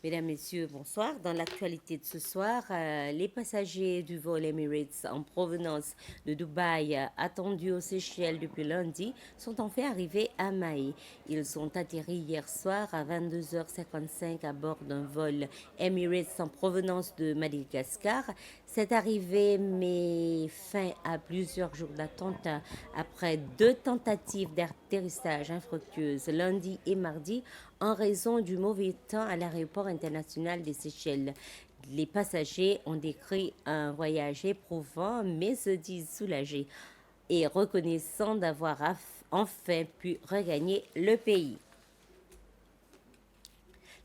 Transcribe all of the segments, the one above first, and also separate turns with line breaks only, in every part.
Mesdames, Messieurs, bonsoir. Dans l'actualité de ce soir, les passagers du vol Emirates en provenance de Dubaï, attendus aux Seychelles depuis lundi, sont en fait arrivés à Maé. Ils ont atterri hier soir à 22h55 à bord d'un vol Emirates en provenance de Madagascar. Cette arrivée met fin à plusieurs jours d'attente après 2 tentatives d'atterrissage infructueuses lundi et mardi en raison du mauvais temps à l'aéroport international des Seychelles. Les passagers ont décrit un voyage éprouvant, mais se disent soulagés et reconnaissants d'avoir enfin pu regagner le pays.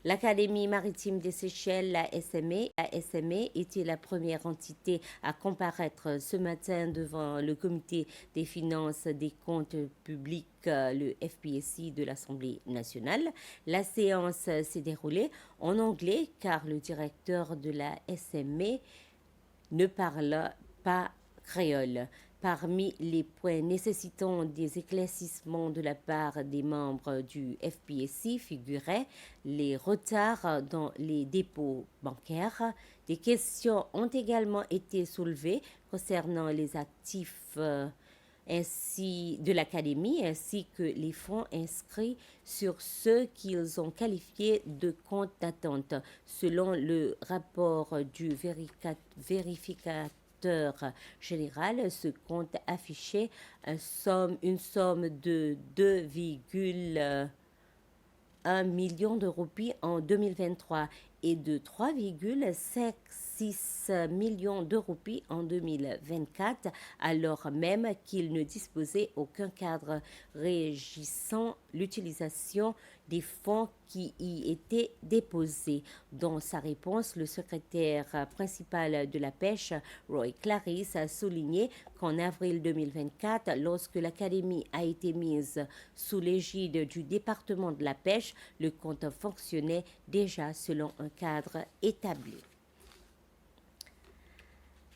L'Académie maritime des Seychelles, la SMA, était la première entité à comparaître ce matin devant le comité des finances des comptes publics, le FPSI de l'Assemblée nationale. La séance s'est déroulée en anglais car le directeur de la SMA ne parle pas créole. Parmi les points nécessitant des éclaircissements de la part des membres du FPSI figuraient les retards dans les dépôts bancaires. Des questions ont également été soulevées concernant les actifs ainsi de l'académie ainsi que les fonds inscrits sur ceux qu'ils ont qualifiés de comptes d'attente. Selon le rapport du vérificateur général, ce compte affichait une somme de 2,1 millions de roupies en 2023 et de 3,56 millions de roupies en 2024, alors même qu'il ne disposait aucun cadre régissant l'utilisation des fonds qui y étaient déposés. Dans sa réponse, le secrétaire principal de la pêche, Roy Clarisse, a souligné qu'en avril 2024, lorsque l'Académie a été mise sous l'égide du département de la pêche, le compte fonctionnait déjà selon un cadre établi.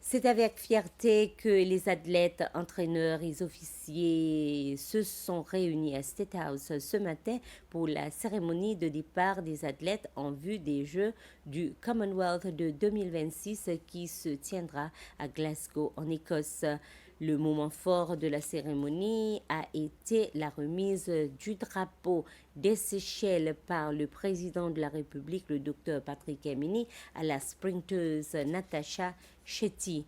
C'est avec fierté que les athlètes, entraîneurs et officiers se sont réunis à State House ce matin pour la cérémonie de départ des athlètes en vue des Jeux du Commonwealth de 2026 qui se tiendra à Glasgow, en Écosse. Le moment fort de la cérémonie a été la remise du drapeau des Seychelles par le président de la République, le docteur Patrick Emini, à la sprinteuse Natasha Chetty.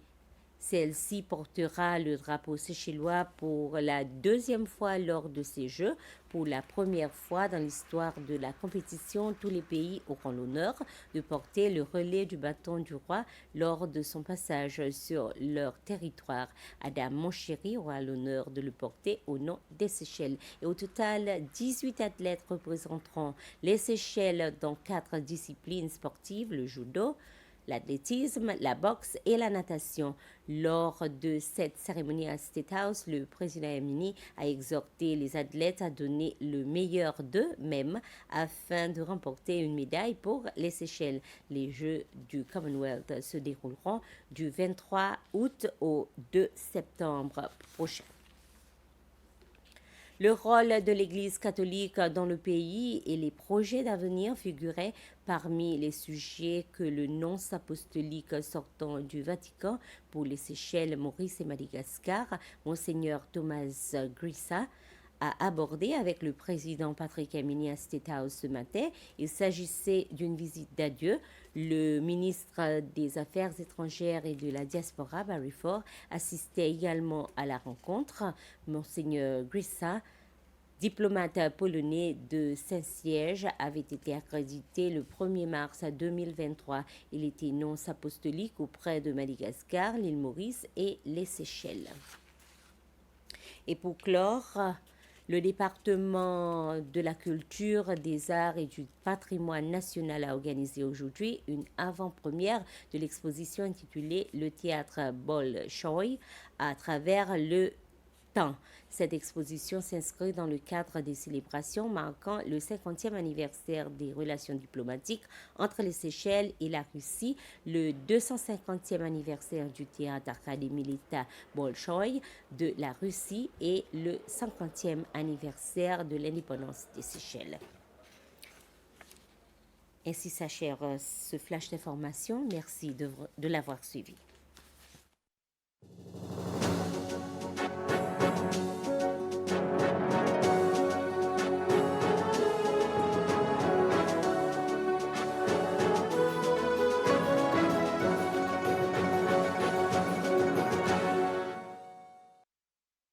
Celle-ci portera le drapeau séchellois pour la deuxième fois lors de ces Jeux. Pour la première fois dans l'histoire de la compétition, tous les pays auront l'honneur de porter le relais du bâton du roi lors de son passage sur leur territoire. Adam Monchéry aura l'honneur de le porter au nom des Seychelles. Et au total, 18 athlètes représenteront les Seychelles dans 4 disciplines sportives, le judo, l'athlétisme, la boxe et la natation. Lors de cette cérémonie à State House, le président Emini a exhorté les athlètes à donner le meilleur d'eux-mêmes afin de remporter une médaille pour les Seychelles. Les Jeux du Commonwealth se dérouleront du 23 août au 2 septembre prochain. Le rôle de l'Église catholique dans le pays et les projets d'avenir figuraient parmi les sujets que le nonce apostolique sortant du Vatican pour les Seychelles, Maurice et Madagascar, Monseigneur Thomas Grissa, a abordé avec le président Patrick Emini à State House ce matin. Il s'agissait d'une visite d'adieu. Le ministre des Affaires étrangères et de la diaspora, Barry Ford, assistait également à la rencontre. Monseigneur Grissa, diplomate polonais de Saint-Siège, avait été accrédité le 1er mars 2023. Il était nonce apostolique auprès de Madagascar, l'île Maurice et les Seychelles. Et pour clore, le département de la culture, des arts et du patrimoine national a organisé aujourd'hui une avant-première de l'exposition intitulée Le théâtre Bolchoï à travers le temps. Cette exposition s'inscrit dans le cadre des célébrations marquant le 50e anniversaire des relations diplomatiques entre les Seychelles et la Russie, le 250e anniversaire du théâtre Arkady Milita Bolchoï de la Russie et le 50e anniversaire de l'indépendance des Seychelles. Ainsi s'achève ce flash d'information. Merci de l'avoir suivi.